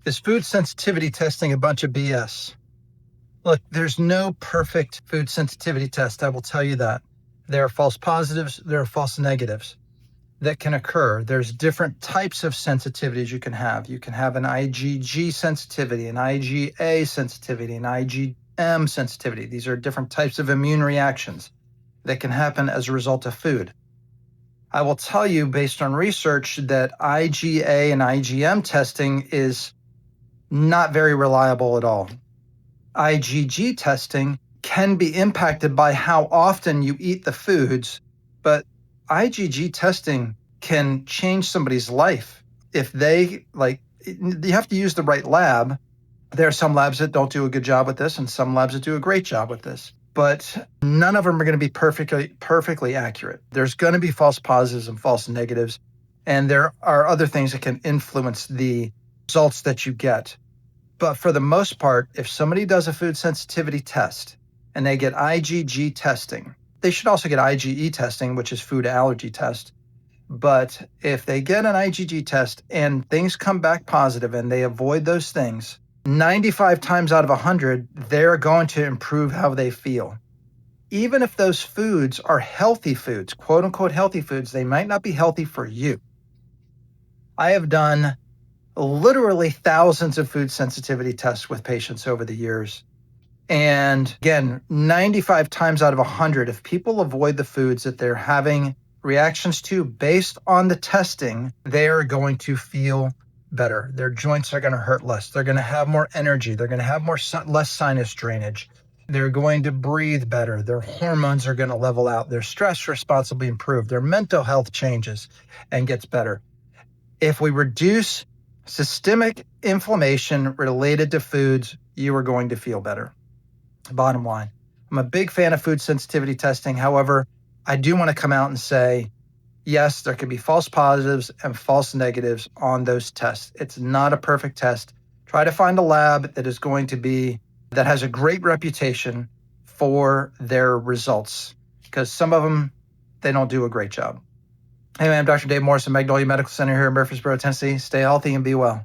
Is food sensitivity testing a bunch of BS? Look, there's no perfect food sensitivity test, I will tell you that. There are false positives, there are false negatives that can occur. There's different types of sensitivities you can have. You can have an IgG sensitivity, an IgA sensitivity, an IgM sensitivity. These are different types of immune reactions that can happen as a result of food. I will tell you, based on research, that IgA and IgM testing is not very reliable at all. IgG testing can be impacted by how often you eat the foods, but IgG testing can change somebody's life. If they, you have to use the right lab. There are some labs that don't do a good job with this and some labs that do a great job with this, but none of them are going to be perfectly accurate. There's going to be false positives and false negatives, and there are other things that can influence the results that you get. But for the most part, if somebody does a food sensitivity test and they get IgG testing, they should also get IgE testing, which is food allergy test. But if they get an IgG test and things come back positive and they avoid those things, 95 times out of 100, they're going to improve how they feel. Even if those foods are healthy foods, quote unquote healthy foods, they might not be healthy for you. I have done literally thousands of food sensitivity tests with patients over the years. And again, 95 times out of 100, if people avoid the foods that they're having reactions to based on the testing, they are going to feel better. Their joints are going to hurt less. They're going to have more energy. They're going to have less sinus drainage. They're going to breathe better. Their hormones are going to level out. Their stress response will be improved. Their mental health changes and gets better. If we reduce systemic inflammation related to foods, you are going to feel better. Bottom line, I'm a big fan of food sensitivity testing. However, I do want to come out and say, yes, there can be false positives and false negatives on those tests. It's not a perfect test. Try to find a lab that has a great reputation for their results, because some of them, they don't do a great job. Hey, I'm Dr. Dave Morrison, Magnolia Medical Center here in Murfreesboro, Tennessee. Stay healthy and be well.